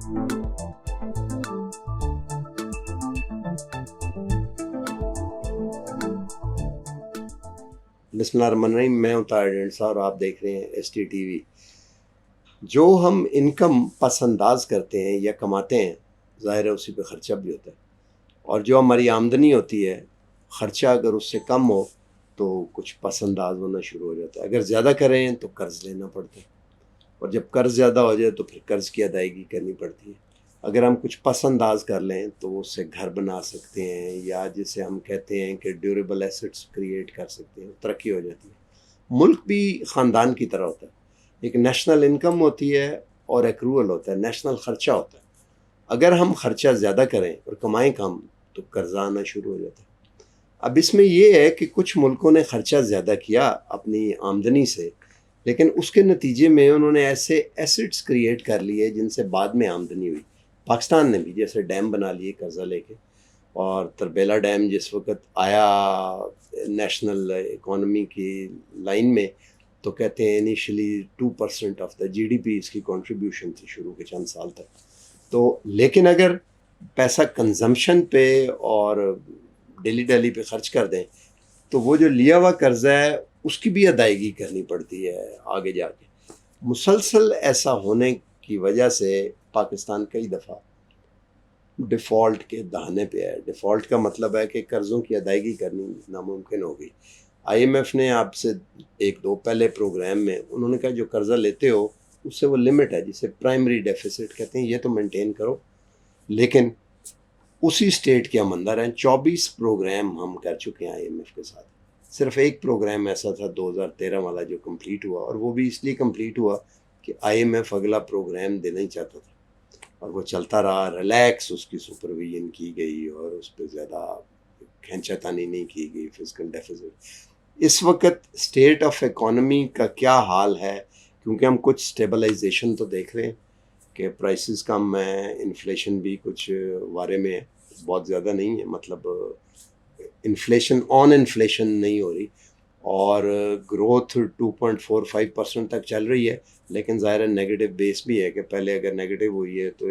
بسم اللہ الرحمن الرحیم، میں ہوں طاہر ڈینڈسا اور آپ دیکھ رہے ہیں ایس ٹی ٹی وی۔ جو ہم انکم پس انداز کرتے ہیں یا کماتے ہیں، ظاہر ہے اسی پہ خرچہ بھی ہوتا ہے، اور جو ہماری آمدنی ہوتی ہے، خرچہ اگر اس سے کم ہو تو کچھ پس انداز ہونا شروع ہو جاتا ہے۔ اگر زیادہ کریں تو قرض لینا پڑتا ہے، اور جب قرض زیادہ ہو جائے تو پھر قرض کی ادائیگی کرنی پڑتی ہے۔ اگر ہم کچھ پس انداز کر لیں تو اس سے گھر بنا سکتے ہیں، یا جسے ہم کہتے ہیں کہ ڈیوریبل ایسٹس کریٹ کر سکتے ہیں، ترقی ہو جاتی ہے۔ ملک بھی خاندان کی طرح ہوتا ہے، ایک نیشنل انکم ہوتی ہے اور ایکرول ہوتا ہے، نیشنل خرچہ ہوتا ہے۔ اگر ہم خرچہ زیادہ کریں اور کمائیں کم تو قرضہ آنا شروع ہو جاتا ہے۔ اب اس میں یہ ہے کہ کچھ ملکوں نے خرچہ زیادہ کیا اپنی آمدنی سے، لیکن اس کے نتیجے میں انہوں نے ایسے ایسٹس کریٹ کر لیے جن سے بعد میں آمدنی ہوئی۔ پاکستان نے بھی جیسے ڈیم بنا لیے قرضہ لے کے، اور تربیلا ڈیم جس وقت آیا نیشنل اکانومی کی لائن میں تو کہتے ہیں initially 2% of the G D P اس کی کنٹریبیوشن تھی شروع کے چند سال تک۔ تو لیکن اگر پیسہ کنزمپشن پہ اور ڈیلی پہ خرچ کر دیں تو وہ جو لیا ہوا قرضہ ہے اس کی بھی ادائیگی کرنی پڑتی ہے آگے جا کے۔ مسلسل ایسا ہونے کی وجہ سے پاکستان کئی دفعہ ڈیفالٹ کے دہانے پہ ہے۔ ڈیفالٹ کا مطلب ہے کہ قرضوں کی ادائیگی کرنی ناممکن ہو گئی۔ آئی ایم ایف نے آپ سے ایک دو پہلے پروگرام میں انہوں نے کہا جو قرضہ لیتے ہو اس سے وہ لمٹ ہے جسے پرائمری ڈیفیسٹ کہتے ہیں، یہ تو مینٹین کرو، لیکن اسی سٹیٹ کے ہم اندر ہیں۔ 24 پروگرام ہم کر چکے ہیں آئی ایم ایف کے ساتھ۔ صرف ایک پروگرام ایسا تھا 2013 والا جو کمپلیٹ ہوا، اور وہ بھی اس لیے کمپلیٹ ہوا کہ آئی ایم ایف اگلا پروگرام دینا ہی چاہتا تھا، اور وہ چلتا رہا۔ ریلیکس اس کی سپرویژن کی گئی اور اس پہ زیادہ کھینچا تانی نہیں کی گئی فزیکل ڈیفیسٹ۔ اس وقت اسٹیٹ آف اکانومی کا کیا حال ہے، کیونکہ ہم کچھ اسٹیبلائزیشن تو دیکھ رہے ہیں کہ پرائسز کم ہیں، انفلیشن بھی کچھ وارے میں ہے، بہت زیادہ نہیں ہے، مطلب انفلیشن نہیں ہو رہی، اور گروتھ 2.45% تک چل رہی ہے، لیکن ظاہر ہے نیگیٹو بیس بھی ہے کہ پہلے اگر نیگیٹو ہوئی ہے تو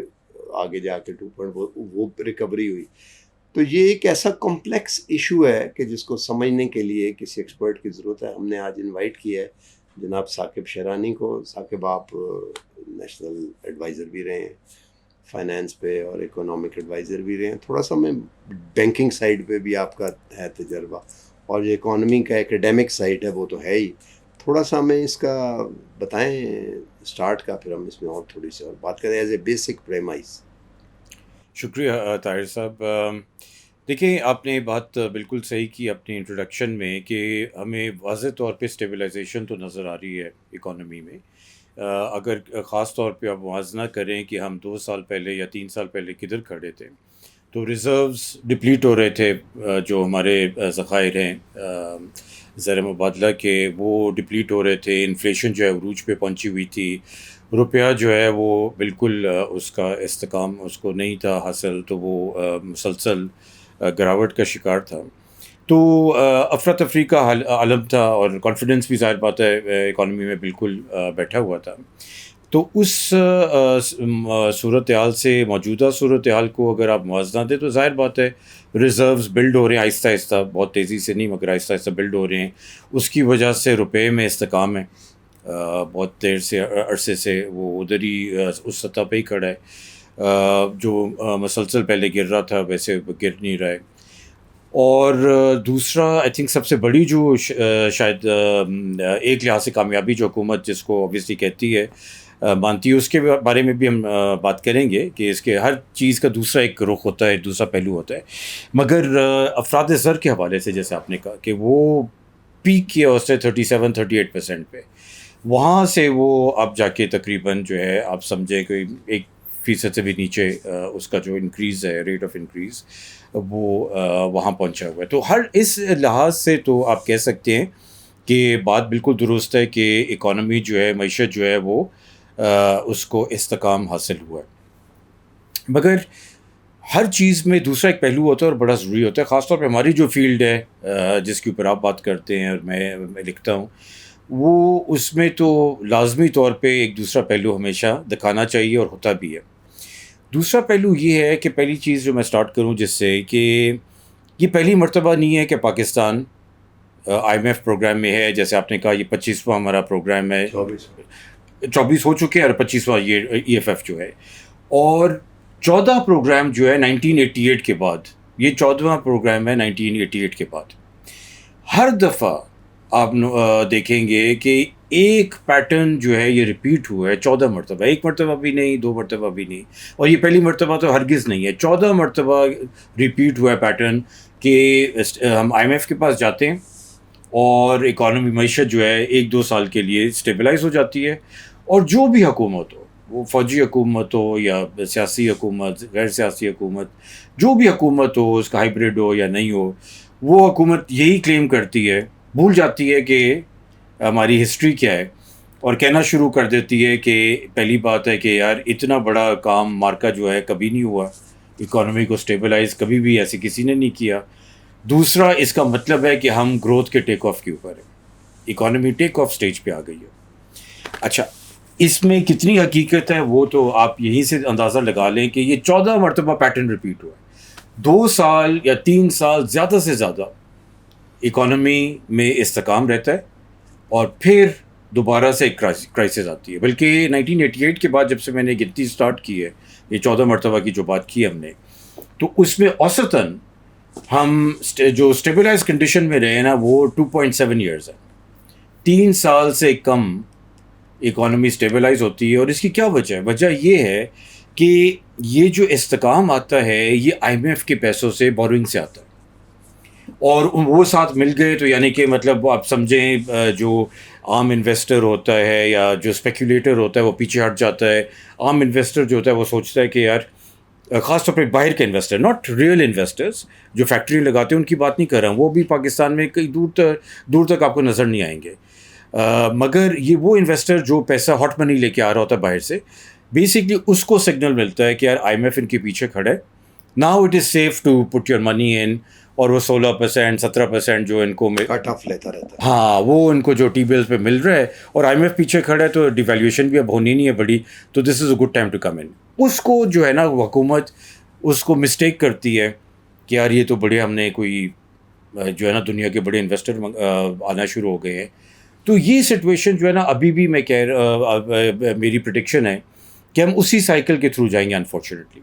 آگے جا کے 2.4 وہ ریکوری ہوئی۔ تو یہ ایک ایسا کمپلیکس ایشو ہے کہ جس کو سمجھنے کے لیے کسی ایکسپرٹ کی ضرورت ہے۔ ہم نے آج انوائٹ کیا ہے جناب ثاقب شیرانی کو۔ ثاقب، آپ نیشنل ایڈوائزر بھی رہے ہیں فائنانس پہ اور اکنامک ایڈوائزر بھی رہے ہیں، تھوڑا سا میں بینکنگ سائڈ پہ بھی آپ کا ہے تجربہ، اور جو اکانومی کا ایکیڈیمک سائڈ ہے وہ تو ہے ہی۔ تھوڑا سا ہمیں اس کا بتائیں اسٹارٹ کا، پھر ہم اس میں اور تھوڑی سی اور بات کریں ایز اے بیسک پریمائز۔ شکریہ طاہر صاحب۔ دیکھیں، آپ نے بات بالکل صحیح کی اپنی انٹروڈکشن میں کہ ہمیں واضح طور پہ اسٹیبلائزیشن تو نظر آ رہی ہے اکانومی میں۔ اگر خاص طور پہ آپ موازنہ کریں کہ ہم 2 سال پہلے یا 3 سال پہلے کدھر کھڑے تھے، تو ریزروز ڈپلیٹ ہو رہے تھے، جو ہمارے ذخائر ہیں زر مبادلہ کے، وہ ڈپلیٹ ہو رہے تھے۔ انفلیشن جو ہے عروج پہ پہنچی ہوئی تھی، روپیہ جو ہے وہ بالکل اس کا استحکام اس کو نہیں تھا حاصل، تو وہ مسلسل گراوٹ کا شکار تھا۔ تو افراتفری کا عالم تھا، اور کانفیڈنس بھی ظاہر بات ہے اکانومی میں بالکل بیٹھا ہوا تھا۔ تو اس صورتحال سے موجودہ صورتحال کو اگر آپ موازنہ دیں تو ظاہر بات ہے ریزروز بلڈ ہو رہے ہیں آہستہ آہستہ، بہت تیزی سے نہیں مگر آہستہ آہستہ بلڈ ہو رہے ہیں۔ اس کی وجہ سے روپے میں استحکام ہے، بہت دیر سے عرصے سے وہ ادھر ہی اس سطح پہ ہی کھڑا ہے، جو مسلسل پہلے گر رہا تھا ویسے گر نہیں رہا ہے۔ اور دوسرا آئی تھنک سب سے بڑی جو شاید ایک لحاظ سے کامیابی جو حکومت جس کو اوبویسلی کہتی ہے مانتی ہے، اس کے بارے میں بھی ہم بات کریں گے کہ اس کے ہر چیز کا دوسرا ایک رخ ہوتا ہے، دوسرا پہلو ہوتا ہے۔ مگر افراد زر کے حوالے سے جیسے آپ نے کہا کہ وہ پیک کیا اس نے 37-38% پہ، وہاں سے وہ اب جا کے تقریباً جو ہے آپ سمجھے کہ 1% سے بھی نیچے اس کا جو انکریز ہے، ریٹ آف انکریز، وہ وہاں پہنچا ہوا ہے۔ تو ہر اس لحاظ سے تو آپ کہہ سکتے ہیں کہ بات بالکل درست ہے کہ اکانومی جو ہے، معیشت جو ہے وہ اس کو استحکام حاصل ہوا ہے۔ مگر ہر چیز میں دوسرا ایک پہلو ہوتا ہے اور بڑا ضروری ہوتا ہے، خاص طور پہ ہماری جو فیلڈ ہے جس کے اوپر آپ بات کرتے ہیں اور میں لکھتا ہوں، وہ اس میں تو لازمی طور پہ ایک دوسرا پہلو ہمیشہ دکھانا چاہیے اور ہوتا بھی ہے۔ دوسرا پہلو یہ ہے کہ پہلی چیز جو میں سٹارٹ کروں جس سے کہ یہ پہلی مرتبہ نہیں ہے کہ Pakistan I M F program میں ہے. جیسے آپ نے کہا یہ 25واں ہمارا پروگرام ہے, 24 ہو چکے ہیں اور 25واں یہ ای ایف ایف جو ہے, اور 14 پروگرام جو ہے 1988 کے بعد, یہ 14واں پروگرام ہے 1988 کے بعد. ہر دفعہ آپ دیکھیں گے کہ ایک پیٹرن جو ہے یہ ریپیٹ ہوا ہے 14 مرتبہ, ایک مرتبہ بھی نہیں, 2 مرتبہ بھی نہیں, اور یہ پہلی مرتبہ تو ہرگز نہیں ہے, 14 مرتبہ ریپیٹ ہوا ہے پیٹرن کہ ہم آئی ایم ایف کے پاس جاتے ہیں اور اکانومی معیشت جو ہے 1-2 سال کے لیے اسٹیبلائز ہو جاتی ہے, اور جو بھی حکومت ہو, وہ فوجی حکومت ہو یا سیاسی حکومت, غیر سیاسی حکومت, جو بھی حکومت ہو, اس کا ہائبریڈ ہو یا نہیں ہو, وہ حکومت یہی کلیم کرتی ہے, بھول جاتی ہے کہ ہماری ہسٹری کیا ہے, اور کہنا شروع کر دیتی ہے کہ پہلی بات ہے کہ یار اتنا بڑا کام مارکا جو ہے کبھی نہیں ہوا, اکانومی کو اسٹیبلائز کبھی بھی ایسے کسی نے نہیں کیا. دوسرا اس کا مطلب ہے کہ ہم گروتھ کے ٹیک آف کے اوپر ہیں, اکانومی ٹیک آف سٹیج پہ آ گئی ہے. اچھا, اس میں کتنی حقیقت ہے وہ تو آپ یہیں سے اندازہ لگا لیں کہ یہ 14 مرتبہ پیٹرن ریپیٹ ہوا ہے. 2 سال یا 3 سال زیادہ سے زیادہ اکانومی میں استحکام رہتا ہے, اور پھر دوبارہ سے ایک کرائسس آتی ہے. بلکہ 1988 کے بعد جب سے میں نے گنتی سٹارٹ کی ہے, یہ 14 مرتبہ کی جو بات کی ہم نے, تو اس میں اوسطاً ہم جو اسٹیبلائز کنڈیشن میں رہے نا وہ 2.7 ایئرز ہے. 3 سال سے کم اکانومی اسٹیبلائز ہوتی ہے. اور اس کی کیا وجہ ہے؟ وجہ یہ ہے کہ یہ جو استحکام آتا ہے یہ آئی ایم ایف کے پیسوں سے, بورنگ سے آتا ہے, اور وہ ساتھ مل گئے تو یعنی کہ مطلب آپ سمجھیں جو عام انویسٹر ہوتا ہے یا جو اسپیکولیٹر ہوتا ہے وہ پیچھے ہٹ جاتا ہے. عام انویسٹر جو ہوتا ہے وہ سوچتا ہے کہ یار, خاص طور پہ باہر کے انویسٹر, ناٹ ریئل انویسٹرز جو فیکٹری لگاتے ہیں ان کی بات نہیں کر رہا ہوں, وہ بھی پاکستان میں کئی دور تک آپ کو نظر نہیں آئیں گے, مگر یہ وہ انویسٹر جو پیسہ ہاٹ منی لے کے آ رہا ہوتا ہے باہر سے, بیسکلی اس کو سگنل ملتا ہے کہ یار آئی ایم ایف ان کے پیچھے کھڑا ہے, now it is safe to put your money in, اور وہ 16% 17% جو ان کو کٹ آف لیتا رہتا ہے. ہاں, وہ ان کو جو ٹی بلز پہ مل رہا ہے, اور آئی ایم ایف پیچھے کھڑا ہے تو ڈیویلیویشن بھی اب ہونی نہیں ہے بڑی, تو this is a good time to come in. اس کو جو ہے نا حکومت اس کو مسٹیک کرتی ہے کہ یار یہ تو بڑے ہم نے کوئی جو ہے نا دنیا کے بڑے انویسٹر آنا شروع ہو گئے ہیں. تو یہ سچویشن جو ہے نا ابھی بھی میں میری پریڈکشن ہے کہ ہم اسی سائیکل کے تھرو جائیں گے انفارچونیٹلی,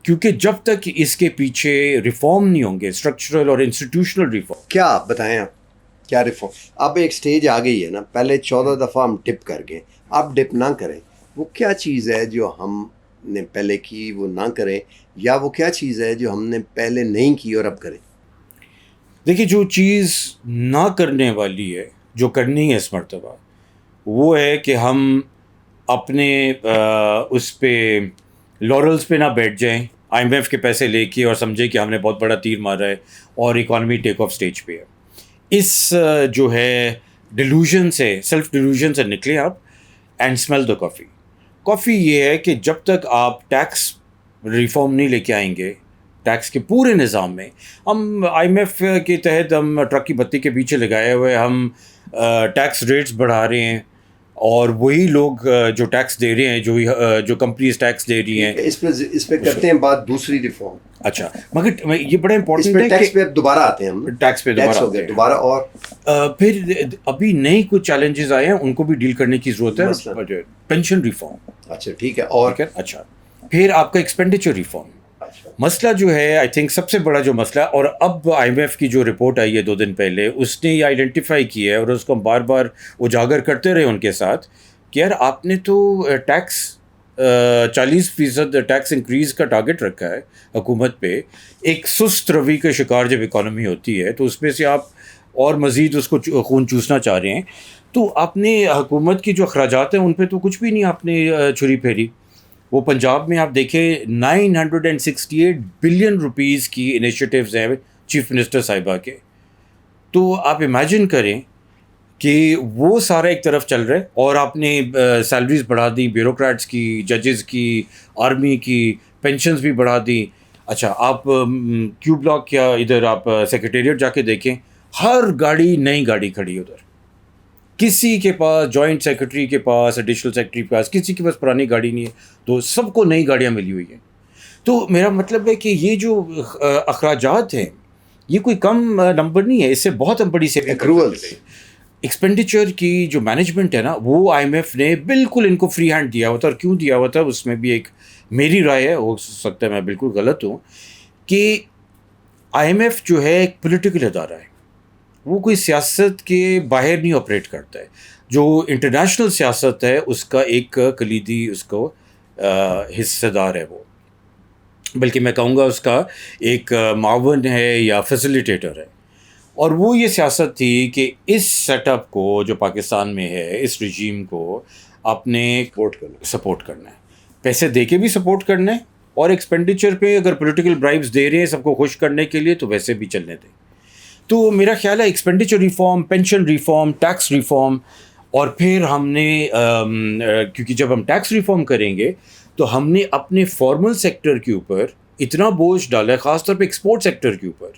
کیونکہ جب تک اس کے پیچھے ریفارم نہیں ہوں گے, اسٹرکچرل اور انسٹیٹیوشنل ریفارم. کیا آپ بتائیں, آپ کیا ریفارم؟ اب ایک سٹیج آ گئی ہے نا, پہلے 14 دفعہ ہم ڈپ کر گئے, اب ڈپ نہ کریں. وہ کیا چیز ہے جو ہم نے پہلے کی وہ نہ کریں, یا وہ کیا چیز ہے جو ہم نے پہلے نہیں کی اور اب کریں؟ دیکھیے, جو چیز نہ کرنے والی ہے, جو کرنی ہے اس مرتبہ, وہ ہے کہ ہم اپنے اس پہ لورلز پہ نہ بیٹھ جائیں, آئی ایم ایف کے پیسے لے کے اور سمجھیں کہ ہم نے بہت بڑا تیر مارا ہے اور اکانومی ٹیک آف سٹیج پہ ہے. اس جو ہے ڈیلوژن سے, سیلف ڈیلوژن سے نکلیں آپ, اینڈ اسمیل دا کافی. کافی یہ ہے کہ جب تک آپ ٹیکس ریفارم نہیں لے کے آئیں گے, ٹیکس کے پورے نظام میں, ہم آئی ایم ایف کے تحت ہم ٹرک کی بتی کے پیچھے لگائے ہوئے ہم ٹیکس ریٹس بڑھا رہے ہیں, اور وہی لوگ جو ٹیکس دے رہے ہیں, جو کمپنیز ٹیکس دے رہی ہیں, اس پہ کرتے ہیں بات دوسری ریفارم. اچھا, مگر یہ بڑا امپورٹنٹ ہے ٹیکس پہ دوبارہ آتے ہیں ہم, ٹیکس پہ دوبارہ اور پھر ابھی نئی کچھ چیلنجز آئے ہیں, ان کو بھی ڈیل کرنے کی ضرورت ہے. پینشن ریفارم, اچھا ٹھیک ہے, اور اچھا پھر آپ کا ایکسپینڈیچر ریفارم. مسئلہ جو ہے آئی تھنک سب سے بڑا جو مسئلہ, اور اب آئی ایم ایف کی جو رپورٹ آئی ہے 2 دن پہلے, اس نے یہ آئیڈینٹیفائی کیا ہے, اور اس کو ہم بار بار اجاگر کرتے رہے ان کے ساتھ کہ یار آپ نے تو ٹیکس 40% ٹیکس انکریز کا ٹارگٹ رکھا ہے حکومت پہ. ایک سست روی کا شکار جب اکانومی ہوتی ہے تو اس میں سے آپ اور مزید اس کو خون چوسنا چاہ رہے ہیں, تو آپ نے حکومت کی جو اخراجات ہیں ان پہ تو کچھ بھی نہیں آپ نے چھری پھیری. وہ پنجاب میں آپ دیکھیں 968 بلین روپیز کی انیشیٹیوز ہیں چیف منسٹر صاحبہ کے. تو آپ امیجن کریں کہ وہ سارا ایک طرف چل رہا ہے, اور آپ نے سیلریز بڑھا دی بیوروکریٹس کی, ججز کی, آرمی کی, پینشنز بھی بڑھا دی. اچھا, آپ کیو بلاک یا ادھر آپ سیکریٹریٹ جا کے دیکھیں, ہر گاڑی نئی گاڑی کھڑی ادھر. کسی کے پاس, جوائنٹ سیکرٹری کے پاس, ایڈیشنل سیکرٹری کے پاس, کسی کے پاس پرانی گاڑی نہیں ہے, تو سب کو نئی گاڑیاں ملی ہوئی ہیں. تو میرا مطلب ہے کہ یہ جو اخراجات ہیں یہ کوئی کم نمبر نہیں ہے، اس سے بہت ہم بڑی سیونگ کر سکتے ہیں۔ ایکسپینڈیچر کی جو مینجمنٹ ہے نا وہ آئی ایم ایف نے بالکل ان کو فری ہینڈ دیا ہوا تھا، اور کیوں دیا ہوا تھا اس میں بھی ایک میری رائے ہے، ہو سکتا ہے میں بالکل غلط ہوں، کہ آئی ایم ایف جو ہے ایک پولیٹیکل ادارہ ہے، وہ کوئی سیاست کے باہر نہیں آپریٹ کرتا ہے، جو انٹرنیشنل سیاست ہے اس کا ایک کلیدی اس کو حصہ دار ہے، وہ بلکہ میں کہوں گا اس کا ایک معاون ہے یا فیسیلیٹیٹر ہے۔ اور وہ یہ سیاست تھی کہ اس سیٹ اپ کو جو پاکستان میں ہے، اس رجیم کو اپنے سپورٹ کرنا ہے، پیسے دے کے بھی سپورٹ کرنا ہے، اور ایکسپینڈیچر پہ اگر پولیٹیکل برائبس دے رہے ہیں سب کو خوش کرنے کے لیے تو ویسے بھی چلنے دیں۔ تو میرا خیال ہے expenditure reform, pension reform, tax reform, اور پھر ہم نے کیونکہ جب ہم ٹیکس ریفارم کریں گے تو ہم نے اپنے فارمل سیکٹر کے اوپر اتنا بوجھ ڈالا ہے، خاص طور پہ ایکسپورٹ سیکٹر کے اوپر،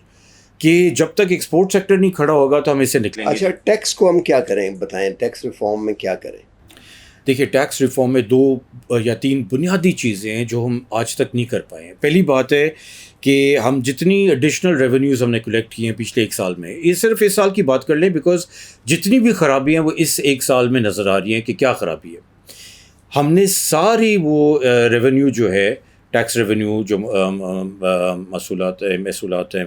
کہ جب تک ایکسپورٹ سیکٹر نہیں کھڑا ہوگا تو ہم اس سے نکلیں گے۔ اچھا، ٹیکس کو ہم کیا کریں، بتائیں ٹیکس ریفارم میں کیا کریں؟ دیکھیے، ٹیکس ریفارم میں 2 یا 3 بنیادی چیزیں ہیں جو ہم آج تک نہیں کر پائے ہیں۔ پہلی بات ہے کہ ہم جتنی ایڈیشنل ریونیوز ہم نے کلیکٹ کی ہیں پچھلے 1 سال میں، یہ صرف اس سال کی بات کر لیں، بیکاز جتنی بھی خرابیاں وہ اس 1 سال میں نظر آ رہی ہیں کہ کیا خرابی ہے۔ ہم نے ساری وہ ریونیو جو ہے، ٹیکس ریونیو جو محصولات ہیں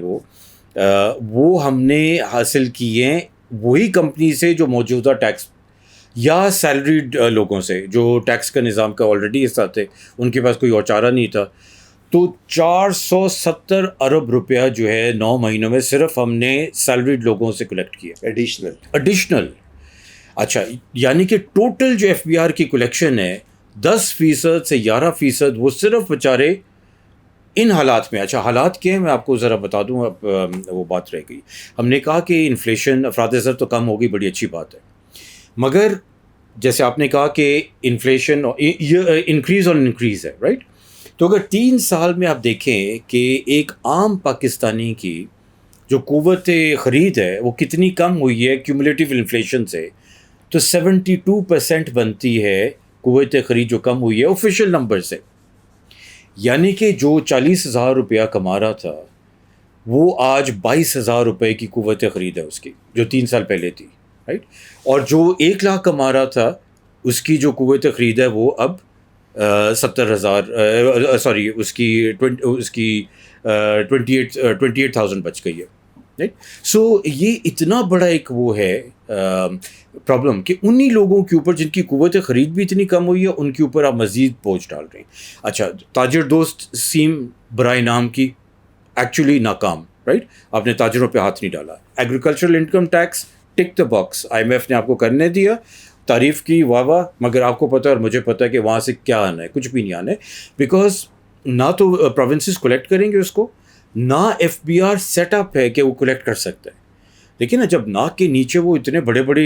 وہ ہم نے حاصل کیے ہیں وہی کمپنی سے جو موجودہ ٹیکس یا سیلریڈ لوگوں سے جو ٹیکس کا نظام کا آلریڈی حصہ تھے، ان کے پاس کوئی اور چارہ نہیں تھا۔ تو 470 ارب روپیہ جو ہے 9 مہینوں میں صرف ہم نے سیلریڈ لوگوں سے کلیکٹ کیا، ایڈیشنل۔ اچھا، یعنی کہ ٹوٹل جو ایف بی آر کی کلیکشن ہے 10% سے 11% وہ صرف بیچارے ان حالات میں۔ اچھا، حالات کیا ہیں میں آپ کو ذرا بتا دوں، اب وہ بات رہ گئی۔ ہم نے کہا کہ انفلیشن، افراد زر تو کم ہوگی، بڑی اچھی بات ہے، مگر جیسے آپ نے کہا کہ انفلیشن انکریز اور انکریز ہے، رائٹ؟ تو اگر 3 سال میں آپ دیکھیں کہ ایک عام پاکستانی کی جو قوت خرید ہے وہ کتنی کم ہوئی ہے کیومولیٹیو انفلیشن سے، تو 72% بنتی ہے قوت خرید جو کم ہوئی ہے آفیشیل نمبر سے۔ یعنی کہ جو 40,000 روپیہ کما رہا تھا وہ آج 22,000 روپے کی قوت خرید ہے اس کی، جو 3 سال پہلے تھی، رائٹ؟ اور جو 1 لاکھ کما رہا تھا اس کی جو قوت خرید ہے وہ اب 70,000 سوری اس کی 28,000 بچ گئی ہے، رائٹ؟ سو یہ اتنا بڑا ایک وہ ہے پرابلم کہ انہی لوگوں کے اوپر جن کی قوت خرید بھی اتنی کم ہوئی ہے ان کے اوپر آپ مزید بوجھ ڈال رہے ہیں۔ اچھا، تاجر دوست اسکیم برائے نام کی ایکچولی ناکام، رائٹ؟ آپ نے تاجروں پہ ہاتھ نہیں ڈالا۔ Agricultural income tax, tick the box, I M F نے آپ کو کرنے دیا، تعریف کی، واہ واہ، مگر آپ کو پتہ ہے اور مجھے پتہ ہے کہ وہاں سے کیا آنا ہے، کچھ بھی نہیں آنا ہے، بیکاز نہ تو پروونسز کلیکٹ کریں گے اس کو، نہ F B R set up ہے کہ وہ کلیکٹ کر سکتا ہے۔ دیکھیں نا، جب ناک کے نیچے وہ اتنے بڑے بڑے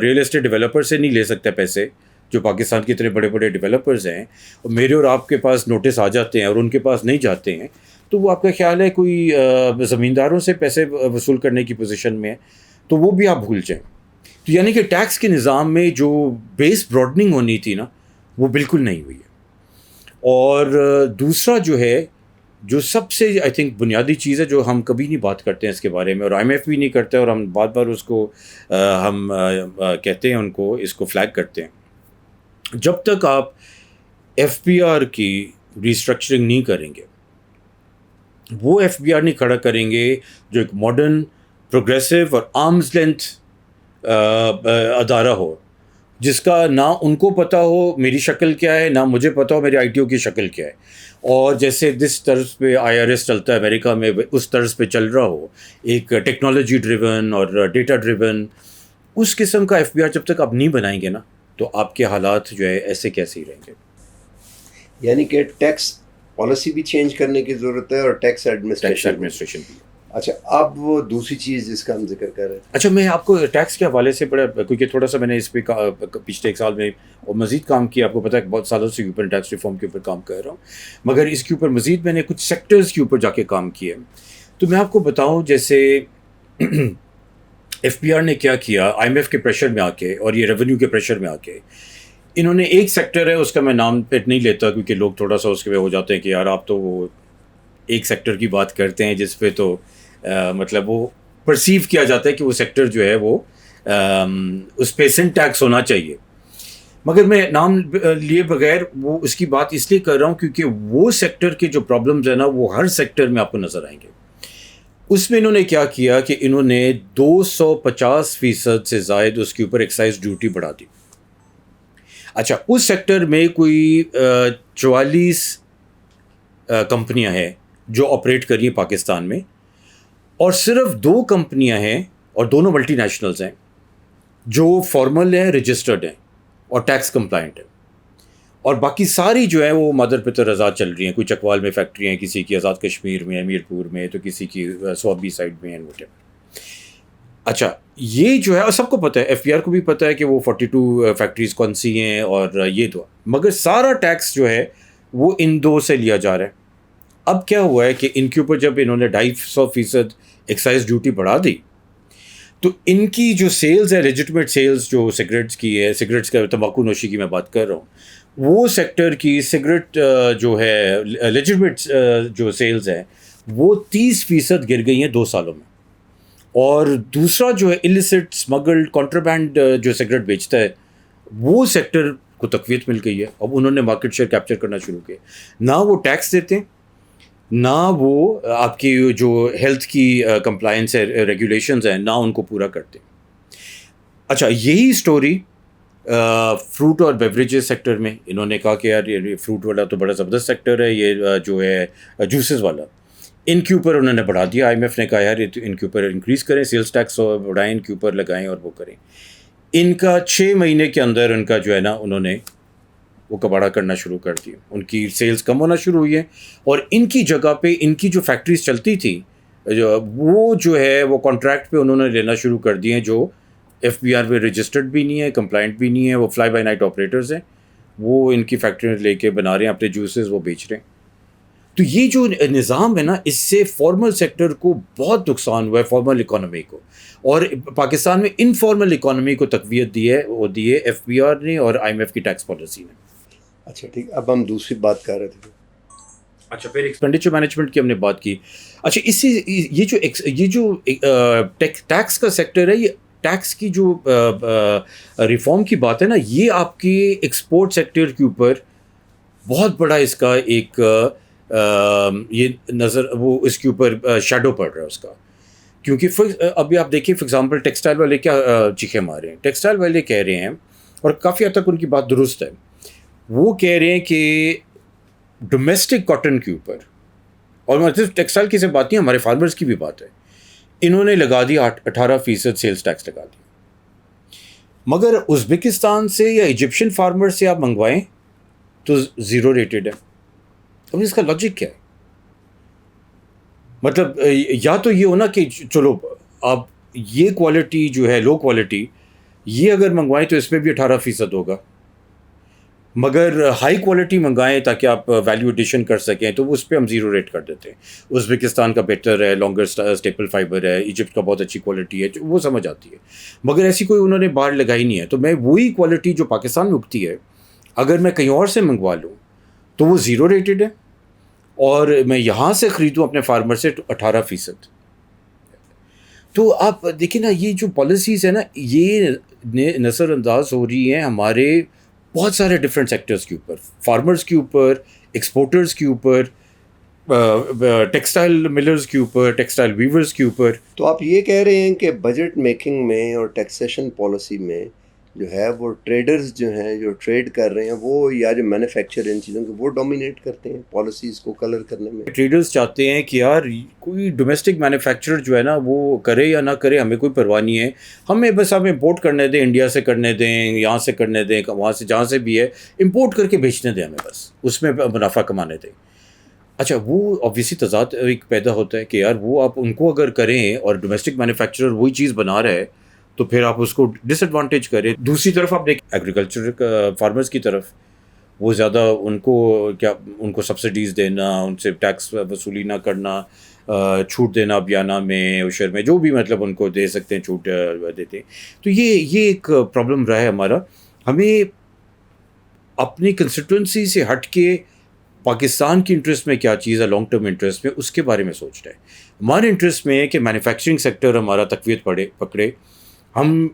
ریئل اسٹیٹ ڈیولپر سے نہیں لے سکتا پیسے، جو پاکستان کے اتنے بڑے بڑے ڈیولپرز ہیں، اور میرے اور آپ کے پاس نوٹس آ جاتے ہیں اور ان کے پاس نہیں جاتے ہیں، تو وہ آپ کا خیال ہے کوئی زمینداروں سے پیسے وصول کرنے کی پوزیشن میں ہے، تو وہ بھی آپ بھول جائیں۔ تو یعنی کہ ٹیکس کے نظام میں جو بیس براڈننگ ہونی تھی نا وہ بالکل نہیں ہوئی ہے۔ اور دوسرا جو ہے، جو سب سے آئی تھنک بنیادی چیز ہے جو ہم کبھی نہیں بات کرتے ہیں اس کے بارے میں، اور آئی ایم ایف بھی نہیں کرتے، اور ہم بار بار اس کو ہم کہتے ہیں، ان کو اس کو فلیگ کرتے ہیں، جب تک آپ ایف بی آر کی ریسٹرکچرنگ نہیں کریں گے، وہ ایف بی آر نہیں کھڑا کریں گے جو ایک ماڈرن، پروگریسو اور آرمز لینتھ ادارہ ہو، جس کا نہ ان کو پتہ ہو میری شکل کیا ہے، نہ مجھے پتہ ہو میری آئی ٹی او کی شکل کیا ہے، اور جیسے جس طرز پہ آئی آر ایس چلتا ہے امریکہ میں اس طرز پہ چل رہا ہو، ایک ٹیکنالوجی ڈریون اور ڈیٹا ڈریون، اس قسم کا ایف بی آر جب تک آپ نہیں بنائیں گے نا تو آپ کے حالات جو ہے ایسے کیسے ہی رہیں گے۔ یعنی کہ ٹیکس پالیسی بھی چینج کرنے کی ضرورت ہے اور ٹیکس ایڈمنسٹریشن بھی۔ اچھا، اب وہ دوسری چیز جس کا ہم ذکر کر رہے ہیں، اچھا، میں آپ کو ٹیکس کے حوالے سے بڑا، کیونکہ تھوڑا سا میں نے اس پہ پچھلے 1 سال میں اور مزید کام کیا، آپ کو پتہ ہے بہت سالوں سے اوپر ٹیکس ریفارم کے اوپر کام کر رہا ہوں، مگر اس کے اوپر مزید میں نے کچھ سیکٹرز کے اوپر جا کے کام کیا۔ تو میں آپ کو بتاؤں، جیسے ایف پی آر نے کیا کیا آئی ایم ایف کے پریشر میں آ کے اور یہ ریونیو کے پریشر میں آ کے، انہوں نے ایک سیکٹر ہے, اس کا میں نام پہ نہیں لیتا کیونکہ لوگ تھوڑا سا اس کے ہو جاتے ہیں کہ یار آپ تو وہ ایک سیکٹر کی بات کرتے ہیں جس پہ تو مطلب وہ پرسیو کیا جاتا ہے کہ وہ سیکٹر جو ہے وہ اس پہ سن ٹیکس ہونا چاہیے. مگر میں نام لیے بغیر وہ اس کی بات اس لیے کر رہا ہوں کیونکہ وہ سیکٹر کے جو پرابلمز ہیں نا وہ ہر سیکٹر میں آپ کو نظر آئیں گے. اس میں انہوں نے کیا کیا کہ انہوں نے 250% سے زائد اس کے اوپر ایکسائز ڈیوٹی بڑھا دی. اچھا, اس سیکٹر میں کوئی 44 کمپنیاں ہیں جو آپریٹ کر رہی ہیں پاکستان میں, اور صرف 2 کمپنیاں ہیں اور دونوں ملٹی نیشنلز ہیں جو فارمل ہیں, رجسٹرڈ ہیں اور ٹیکس کمپلائنٹ ہیں, اور باقی ساری جو ہے وہ مدر پتر آزاد چل رہی ہیں. کوئی چکوال میں فیکٹری ہیں, کسی کی آزاد کشمیر میں, امیر پور میں, تو کسی کی سوابی سائڈ میں ہیں. اچھا, یہ جو ہے اور سب کو پتہ ہے, ایف بی آر کو بھی پتہ ہے کہ وہ 42 فیکٹریز کون سی ہیں اور یہ تو, مگر سارا ٹیکس جو ہے وہ ان 2 سے لیا جا رہا ہے. اب کیا ہوا ہے کہ ان کے اوپر جب انہوں نے 250% ایکسائز ڈیوٹی بڑھا دی تو ان کی جو سیلز ہے, لیجٹمیٹ سیلز جو سگریٹس کی ہے, سگریٹس کا تمباکو نوشی کی میں بات کر رہا ہوں, وہ سیکٹر کی سگریٹ جو ہے لیجٹمیٹ جو سیلز ہیں وہ 30% گر گئی ہیں 2 سالوں میں. اور دوسرا جو ہے illicit smuggled contraband جو سگریٹ بیچتا ہے وہ سیکٹر کو تقویت مل گئی ہے. اب انہوں نے مارکیٹ شیئر کیپچر کرنا شروع کیا. نہ وہ ٹیکس دیتے ہیں, نہ وہ آپ کی جو ہیلتھ کی کمپلائنس ہے, ریگولیشنز ہیں, نہ ان کو پورا کرتے. اچھا, یہی سٹوری فروٹ اور بیوریجز سیکٹر میں انہوں نے کہا کہ یار یہ فروٹ والا تو بڑا زبردست سیکٹر ہے, یہ جو ہے جوسز والا, ان کے اوپر انہوں نے بڑھا دیا. آئی ایم ایف نے کہا یار ان کے اوپر انکریز کریں, سیلز ٹیکس بڑھائیں, ان کے اوپر لگائیں اور وہ کریں. ان کا 6 مہینے کے اندر ان کا جو ہے نا انہوں نے وہ کباڑا کرنا شروع کر دیا. ان کی سیلز کم ہونا شروع ہوئی ہیں, اور ان کی جگہ پہ ان کی جو فیکٹریز چلتی تھیں وہ جو ہے وہ کانٹریکٹ پہ انہوں نے لینا شروع کر دیے ہیں, جو ایف بی آر پہ رجسٹرڈ بھی نہیں ہے, کمپلائنٹ بھی نہیں ہے, وہ فلائی بائی نائٹ آپریٹرز ہیں. وہ ان کی فیکٹری لے کے بنا رہے ہیں اپنے جوسز, وہ بیچ رہے ہیں. تو یہ جو نظام ہے نا, اس سے فارمل سیکٹر کو بہت نقصان ہوا ہے, فارمل اکانومی کو. اور پاکستان میں انفارمل اکانومی کو تقویت دی ہے, وہ دی ہے ایف بی آر نے اور آئی ایم ایف کی ٹیکس پالیسی نے. اچھا ٹھیک, اب ہم دوسری بات کر رہے تھے. اچھا, پھر ایکسپینڈیچر مینجمنٹ کی ہم نے بات کی. اچھا, اس سے یہ جو ٹیکس کا سیکٹر ہے, یہ ٹیکس کی جو ریفارم کی بات ہے نا, یہ آپ کے ایکسپورٹ سیکٹر کے اوپر بہت بڑا اس کا ایک یہ نظر وہ اس کے اوپر شیڈو پڑ رہا ہے اس کا. کیونکہ ابھی آپ دیکھیں فار ایگزامپل ٹیکسٹائل والے کیا چیخے مارے ہیں. ٹیکسٹائل والے کہہ رہے ہیں, اور کافی حد تک ان کی بات درست ہے, وہ کہہ رہے ہیں کہ ڈومیسٹک کاٹن کے اوپر, اور مطلب ٹیکسٹائل کی سے بات نہیں, ہمارے فارمرز کی بھی بات ہے, انہوں نے لگا دیا 18% سیلز ٹیکس لگا دیا. مگر ازبکستان سے یا ایجپشین فارمر سے آپ منگوائیں تو 0 ریٹڈ ہے. اب اس کا لاجک کیا ہے؟ مطلب یا تو یہ ہونا کہ چلو آپ یہ کوالٹی جو ہے لو کوالٹی یہ اگر منگوائیں تو اس پہ بھی 18% ہوگا, مگر ہائی کوالٹی منگائیں تاکہ آپ ویلیو ایڈیشن کر سکیں تو اس پہ ہم 0 ریٹ کر دیتے ہیں. ازبکستان کا بیٹر ہے, لانگر اسٹیپل فائبر ہے, ایجپٹ کا بہت اچھی کوالٹی ہے, وہ سمجھ آتی ہے. مگر ایسی کوئی انہوں نے باہر لگائی نہیں ہے. تو میں وہی کوالٹی جو پاکستان میں اگتی ہے اگر میں کہیں اور سے منگوا لوں تو وہ 0 ریٹڈ ہے, اور میں یہاں سے خریدوں اپنے فارمر سے 18%. تو آپ دیکھیں نا, یہ جو پالیسیز ہیں نا یہ نظر انداز ہو رہی ہیں ہمارے بہت سارے ڈفرینٹ سیکٹرز کے اوپر, فارمرز کے اوپر, ایکسپورٹرز کے اوپر, ٹیکسٹائل ملرز کے اوپر, ٹیکسٹائل ویورز کے اوپر. تو آپ یہ کہہ رہے ہیں کہ بجٹ میکنگ میں اور ٹیکسیشن پالیسی میں جو ہے وہ ٹریڈرز جو ہیں جو ٹریڈ کر رہے ہیں وہ یا جو مینوفیکچر ان چیزوں کے وہ ڈومینیٹ کرتے ہیں پالیسیز کو کلر کرنے میں. ٹریڈرز چاہتے ہیں کہ یار کوئی ڈومیسٹک مینوفیکچرر جو ہے نا وہ کرے یا نہ کرے ہمیں کوئی پرواہ نہیں ہے, ہمیں بس آپ امپورٹ کرنے دیں, انڈیا سے کرنے دیں, یہاں سے کرنے دیں, وہاں سے جہاں سے بھی ہے امپورٹ کر کے بیچنے دیں, ہمیں بس اس میں منافع کمانے دیں. اچھا, وہ آبویسلی تضاد ایک پیدا ہوتا ہے کہ یار وہ آپ ان کو اگر کریں اور ڈومیسٹک مینوفیکچرر وہی چیز بنا رہا ہے تو پھر آپ اس کو ڈس ایڈوانٹیج کریں. دوسری طرف آپ دیکھیں ایگریکلچر فارمرز کی طرف, وہ زیادہ ان کو سبسڈیز دینا, ان سے ٹیکس وصولی نہ کرنا, چھوٹ دینا بیانہ میں, عشر میں, جو بھی مطلب ان کو دے سکتے ہیں چھوٹ دیتے ہیں. تو یہ ایک پرابلم رہا ہے ہمارا. ہمیں اپنی کنسٹیٹوئنسی سے ہٹ کے پاکستان کی انٹرسٹ میں کیا چیز ہے، لانگ ٹرم انٹرسٹ میں، اس کے بارے میں سوچ رہے ہیں. ہمارے انٹرسٹ میں ہے کہ مینوفیکچرنگ سیکٹر ہمارا تقویت پکڑے. ہم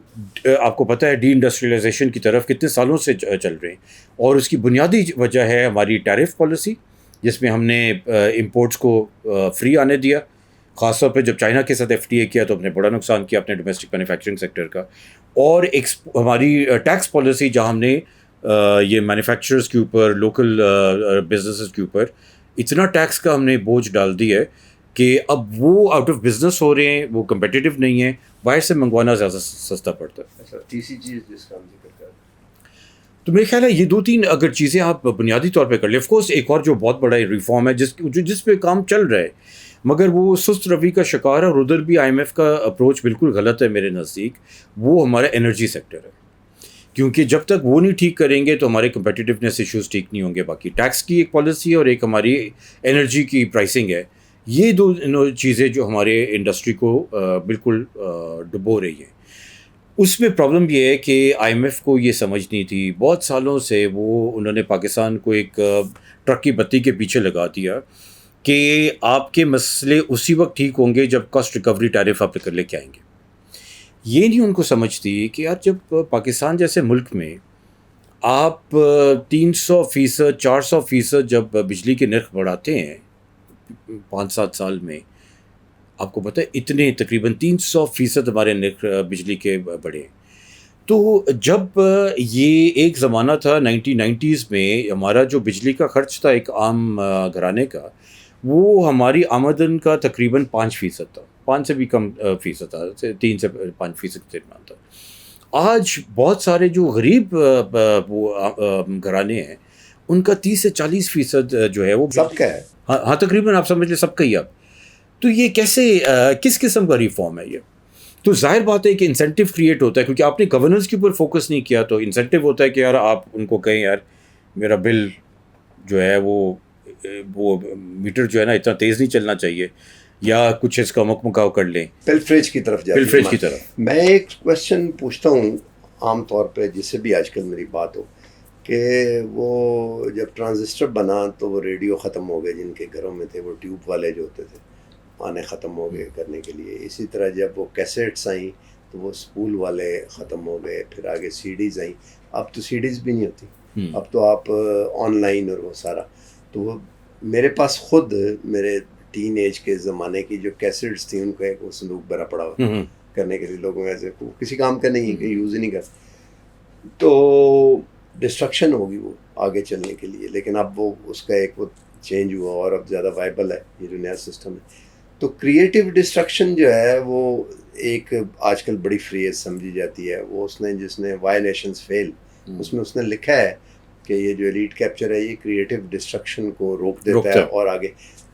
آپ کو پتہ ہے ڈی انڈسٹریلائزیشن کی طرف کتنے سالوں سے چل رہے ہیں، اور اس کی بنیادی وجہ ہے ہماری ٹیرف پالیسی، جس میں ہم نے امپورٹس کو فری آنے دیا. خاص طور پہ جب چائنا کے ساتھ FTA کیا تو ہم نے بڑا نقصان کیا اپنے ڈومیسٹک مینوفیکچرنگ سیکٹر کا. اور ہماری ٹیکس پالیسی جہاں ہم نے یہ مینوفیکچررز کے اوپر، لوکل بزنسز کے اوپر اتنا ٹیکس کا ہم نے بوجھ ڈال دیا ہے کہ اب وہ آؤٹ آف بزنس ہو رہے ہیں، وہ کمپیٹیو نہیں ہیں، باہر سے منگوانا زیادہ سستا پڑتا ہے. اچھا، تیسری چیز جس کا ہم ذکر کر رہے ہیں، تو میرے خیال ہے یہ 2-3 اگر چیزیں آپ بنیادی طور پہ کر لیں. آف کورس ایک اور جو بہت بڑا ریفارم ہے جس پہ کام چل رہا ہے، مگر وہ سست روی کا شکار ہے، اور ادھر بھی IMF کا اپروچ بالکل غلط ہے میرے نزدیک. وہ ہمارا انرجی سیکٹر ہے، کیونکہ جب تک وہ نہیں ٹھیک کریں گے تو ہمارے کمپیٹیونیس ایشوز ٹھیک نہیں ہوں گے. باقی ٹیکس کی ایک پالیسی ہے اور ایک ہماری انرجی کی پرائسنگ ہے. یہ دو چیزیں جو ہمارے انڈسٹری کو بالکل ڈبو رہی ہیں. اس میں پرابلم یہ ہے کہ IMF کو یہ سمجھ نہیں تھی، بہت سالوں سے انہوں نے پاکستان کو ایک ٹرک کی بتی کے پیچھے لگا دیا کہ آپ کے مسئلے اسی وقت ٹھیک ہوں گے جب کاسٹ ریکوری ٹیرف آپ کر لے کے آئیں گے. یہ نہیں ان کو سمجھتی کہ یار جب پاکستان جیسے ملک میں آپ 300%، 400% جب بجلی کے نرخ بڑھاتے ہیں 5-7 سال میں، آپ کو پتہ ہے اتنے تقریباً 300% ہمارے نرخ بجلی کے بڑھے. تو جب یہ ایک زمانہ تھا 1990s میں، ہمارا جو بجلی کا خرچ تھا ایک عام گھرانے کا، وہ ہماری آمدن کا تقریباً 5% تھا، 5 سے بھی کم فیصد تھا، 3 سے 5% کے درمیان تھا. آج بہت سارے جو غریب گھرانے ہیں ان کا 30 سے 40% جو ہے وہ سب کا ہے. ہاں تقریباً آپ سمجھ لیں سب کا ہی. اب تو یہ کیسے کس قسم کا ریفارم ہے یہ؟ تو ظاہر بات ہے کہ انسینٹیو کریٹ ہوتا ہے، کیونکہ آپ نے گورننس کے اوپر فوکس نہیں کیا، تو انسینٹیو ہوتا ہے کہ یار آپ ان کو کہیں یار میرا بل جو ہے وہ میٹر جو ہے نا اتنا تیز نہیں چلنا چاہیے، یا کچھ اس کا مکمکاؤ کر لیں. پلفریج کی طرف جاتے ہیں. پلفریج کی طرف میں ایک کوشچن پوچھتا ہوں عام طور پہ جس سے بھی آج کل میری بات ہو، کہ وہ جب ٹرانزسٹر بنا تو وہ ریڈیو ختم ہو گئے، جن کے گھروں میں تھے وہ ٹیوب والے جو ہوتے تھے آنے ختم ہو گئے کرنے کے لیے. اسی طرح جب وہ کیسٹس آئیں تو وہ اسپول والے ختم ہو گئے. پھر آگے CDs آئیں. اب تو CDs بھی نہیں ہوتی، اب تو آپ آن لائن اور وہ سارا. تو وہ میرے پاس خود میرے ٹین ایج کے زمانے کی جو کیسٹس تھیں ان کا ایک وہ صندوق بھرا پڑا ہوا کرنے کے لیے، لوگوں ایسے کسی کام کا نہیں کہ یوز ہی نہیں کرتے. تو ڈسٹرکشن ہوگی وہ آگے چلنے کے لیے، لیکن اب وہ اس کا ایک وہ چینج ہوا اور اب زیادہ وائبل ہے یہ جو نیا سسٹم ہے. تو کریٹیو ڈسٹرکشن جو ہے وہ ایک آج کل بڑی فریز سمجھی جاتی ہے. وہ جس نے وائی نیشنز فیل، اس میں اس نے لکھا ہے کہ یہ جو ایلیٹ کیپچر ہے یہ کریٹیو ڈسٹرکشن کو روک دیتا ہے اور آگے.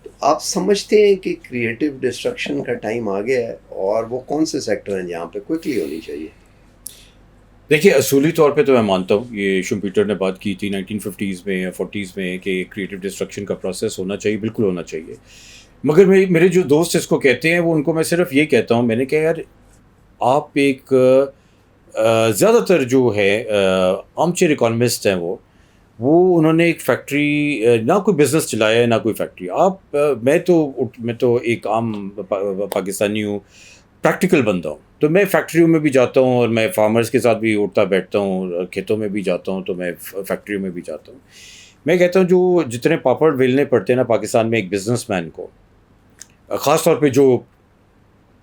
تو آپ سمجھتے ہیں کہ کریٹیو ڈسٹرکشن کا ٹائم آ گیا ہے، اور وہ کون سے سیکٹر ہیں جہاں پہ کوئکلی ہونی چاہیے؟ دیکھیے اصولی طور پہ تو میں مانتا ہوں یہ شمپیٹر نے بات کی تھی 1950s میں یا 40s میں کہ کریٹیو ڈسٹرکشن کا پروسیس ہونا چاہیے، بالکل ہونا چاہیے. مگر میرے جو دوست اس کو کہتے ہیں وہ ان کو میں صرف یہ کہتا ہوں، میں نے کہا یار آپ ایک زیادہ تر جو ہے عام چیر اکانومسٹ ہیں وہ انہوں نے ایک فیکٹری نہ کوئی بزنس چلایا ہے نہ کوئی فیکٹری. آپ میں تو ایک عام پاکستانی ہوں، پریکٹیکل بندہ ہوں، تو میں فیکٹریوں میں بھی جاتا ہوں اور میں فارمرز کے ساتھ بھی اٹھتا بیٹھتا ہوں، کھیتوں میں بھی جاتا ہوں، تو میں فیکٹریوں میں بھی جاتا ہوں. میں کہتا ہوں جو جتنے پاپڑ بیلنے پڑتے ہیں نا پاکستان میں ایک بزنس مین کو، خاص طور پہ جو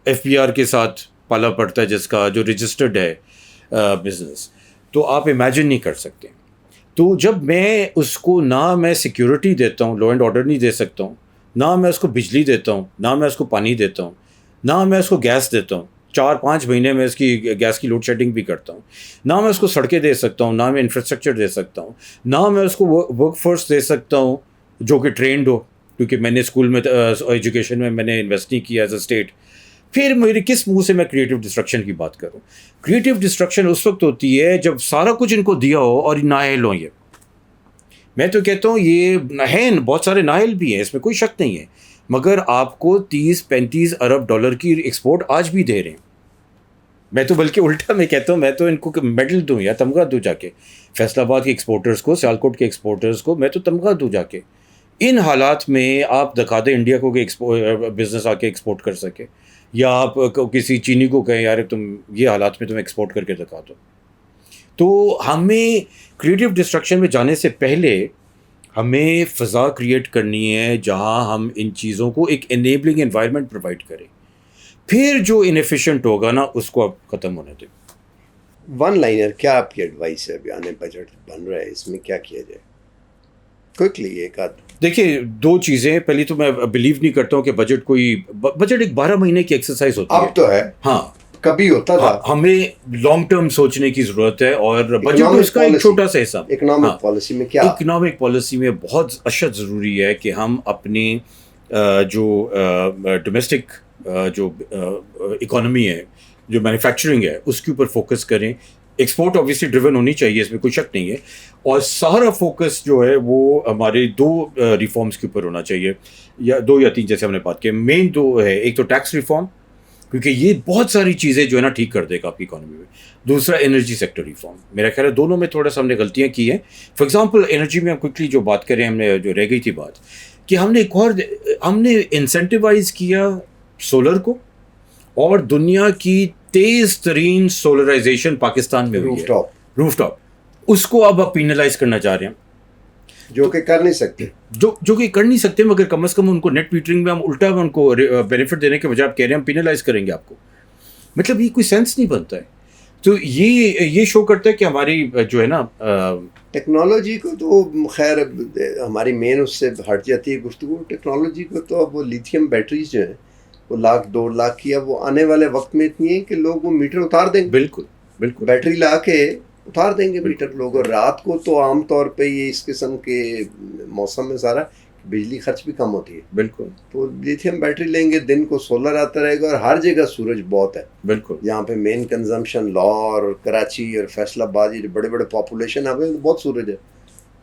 FBR کے ساتھ پالا پڑتا ہے، جس کا جو رجسٹرڈ ہے بزنس، تو آپ امیجن نہیں کر سکتے. تو جب میں اس کو نہ میں سیکیورٹی دیتا ہوں، لا اینڈ آرڈر نہیں دے سکتا ہوں، نہ میں اس کو بجلی دیتا ہوں، نہ میں اس کو پانی دیتا ہوں، نہ میں اس کو گیس دیتا ہوں، 4-5 مہینے میں اس کی گیس کی لوڈ شیڈنگ بھی کرتا ہوں، نہ میں اس کو سڑکیں دے سکتا ہوں، نہ میں انفراسٹرکچر دے سکتا ہوں، نہ میں اس کو ورک فورس دے سکتا ہوں جو کہ ٹرینڈ ہو، کیونکہ میں نے اسکول میں ایجوکیشن میں نے انویسٹ نہیں کیا ایز اے اسٹیٹ. پھر میری کس منہ سے میں کریٹیو ڈسٹرکشن کی بات کروں؟ کریٹیو ڈسٹرکشن اس وقت ہوتی ہے جب سارا کچھ ان کو دیا ہو اور نااہل ہوں. یہ میں تو کہتا ہوں یہ ہیں، بہت سارے نااہل بھی ہیں، اس میں کوئی شک نہیں ہے، مگر آپ کو 30-35 ارب ڈالر کی ایکسپورٹ آج بھی دے رہے ہیں. میں تو بلکہ الٹا میں کہتا ہوں، میں تو ان کو میڈل دوں یا تمغہ دوں جا کے، فیصل آباد کے ایکسپورٹرز کو، سیالکوٹ کے ایکسپورٹرز کو میں تو تمغہ دوں جا کے. ان حالات میں آپ دکھا دیں انڈیا کو کہ بزنس آ کے ایکسپورٹ کر سکے، یا آپ کسی چینی کو کہیں یار تم یہ حالات میں تم ایکسپورٹ کر کے دکھا دو. تو ہمیں کریٹو ڈسٹرکشن میں جانے سے پہلے ہمیں فضا کریٹ کرنی ہے جہاں ہم ان چیزوں کو ایک انیبلنگ انوائرمنٹ پرووائڈ کریں. پھر جو انیفیشینٹ ہوگا نا اس کو اب ختم ہونے دیں. ون لائنر کیا آپ کی ایڈوائس ہے؟ ابھی آنے بجٹ بن رہا ہے، اس میں کیا کیا جائے کوئکلی ایک آدھ؟ دیکھیے دو چیزیں، پہلی تو میں بلیو نہیں کرتا ہوں کہ بجٹ ایک 12 مہینے کی ایکسرسائز ہوتی ہے. اب تو ہے، ہاں کبھی ہوتا تھا. ہمیں لانگ ٹرم سوچنے کی ضرورت ہے، اور بجٹ اس کا ایک چھوٹا سا حصہ. اکنامک پالیسی میں کیا؟ اکنامک پالیسی میں بہت اشد ضروری ہے کہ ہم اپنی جو ڈومیسٹک جو اکانومی ہے، جو مینوفیکچرنگ ہے، اس کے اوپر فوکس کریں. ایکسپورٹ آبویسلی ڈریون ہونی چاہیے، اس میں کوئی شک نہیں ہے، اور سارا فوکس جو ہے وہ ہمارے دو ریفارمز کے اوپر ہونا چاہیے، یا 2 یا 3 جیسے ہم نے بات کی. مین 2 ہے، ایک تو ٹیکس ریفارم، کیونکہ یہ بہت ساری چیزیں جو ہے نا ٹھیک کر دے گا آپ کی اکانومی میں. دوسرا انرجی سیکٹر ریفارم. میرا خیال ہے دونوں میں تھوڑا سا ہم نے غلطیاں کی ہیں. فار ایگزامپل انرجی میں ہم کوئکلی جو بات کریں، ہم نے جو رہ گئی تھی بات، کہ ہم نے انسینٹیوائز کیا سولر کو، اور دنیا کی تیز ترین سولرائزیشن پاکستان میں ہوئی ہے، روف ٹاپ. اس کو اب پینلائز کرنا چاہ رہے ہیں، جو کہ کر نہیں سکتے، جو کہ کر نہیں سکتے، مگر کم از کم ان کو نیٹ میٹرنگ میں ہم الٹا ان کو بینیفٹ دینے کے بجائے آپ کہہ رہے ہیں ہم پینلائز کریں گے آپ کو. مطلب یہ کوئی سینس نہیں بنتا ہے. تو یہ شو کرتا ہے کہ ہماری جو ہے نا ٹیکنالوجی کو تو خیر ہماری مین اس سے ہٹ جاتی ہے گفتگو. ٹیکنالوجی کو تو اب وہ لیتھیم بیٹریز جو ہیں وہ 1,00,000 2 لاکھ کی، اب وہ آنے والے وقت میں اتنی ہیں کہ لوگ وہ میٹر اتار دیں گے. بالکل بیٹری لا کے اتار دیں گے میٹر لوگ. اور رات کو تو عام طور پہ یہ اس قسم کے موسم میں سارا بجلی خرچ بھی کم ہوتی ہے. بالکل. تو لیتھیم بیٹری لیں گے، دن کو سولر آتا رہے گا، اور ہر جگہ سورج بہت ہے. بالکل. یہاں پہ مین کنزمپشن لاہور، کراچی اور فیصل آباد، یہ بڑے بڑے پاپولیشن ہے، بہت سورج ہے.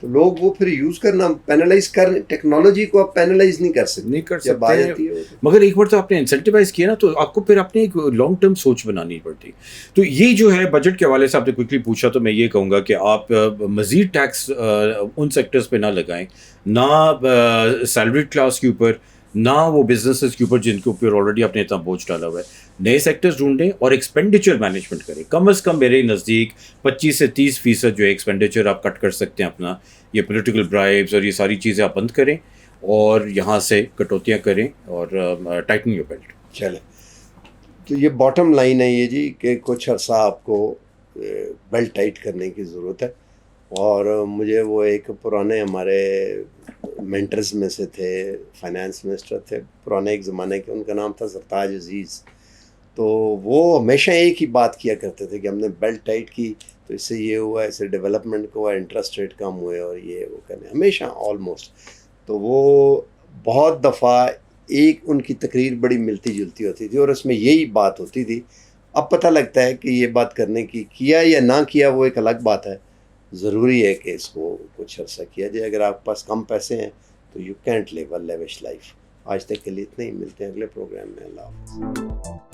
تو لوگ وہ پھر یوز کرنا پینلائز کر، ٹیکنالوجی کو آپ پینلائز نہیں کر سکتے. مگر ایک بار تو آپ نے انسینٹیوائز کیا نا، تو آپ کو پھر اپنے ایک لانگ ٹرم سوچ بنانی پڑتی. تو یہ جو ہے بجٹ کے حوالے سے آپ نے کوئکلی پوچھا، تو میں یہ کہوں گا کہ آپ مزید ٹیکس ان سیکٹرز پہ نہ لگائیں، نہ سیلری کلاس کے اوپر، نہ وہ بزنسز کے اوپر جن کے اوپر آلریڈی آپ نے اتنا بوجھ ڈالا ہوا ہے. نئے سیکٹرز ڈھونڈیں اور ایکسپینڈیچر مینجمنٹ کریں. کم از کم میرے نزدیک 25 سے 30% جو ہے ایکسپینڈیچر آپ کٹ کر سکتے ہیں اپنا. یہ پولیٹیکل برائبز اور یہ ساری چیزیں آپ بند کریں، اور یہاں سے کٹوتیاں کریں، اور ٹائٹن یور بیلٹ. چلیں، تو یہ باٹم لائن ہے یہ جی، کہ کچھ عرصہ آپ کو بیلٹ ٹائٹ کرنے کی ضرورت ہے. اور مجھے وہ ایک پرانے ہمارے مینٹرز میں سے تھے، فائنانس منسٹر تھے پرانے ایک زمانے کے، ان کا نام تھا سرتاج عزیز. تو وہ ہمیشہ ایک ہی بات کیا کرتے تھے کہ ہم نے بیلٹ ٹائٹ کی تو اس سے یہ ہوا، اس سے ڈیولپمنٹ کو ہوا، انٹرسٹ ریٹ کم ہوئے، اور یہ وہ کرنے ہمیشہ آلموسٹ. تو وہ بہت دفعہ ایک ان کی تقریر بڑی ملتی جلتی ہوتی تھی، اور اس میں یہی بات ہوتی تھی. اب پتہ لگتا ہے کہ یہ بات کرنے کی کیا یا نہ کیا وہ ایک الگ بات ہے. ضروری ہے کہ اس کو کچھ عرصہ کیا جائے. اگر آپ کے پاس کم پیسے ہیں تو you can't live a lavish life. آج تک کے لیے اتنے ہی، ملتے ہیں اگلے پروگرام میں. اللہ حافظ.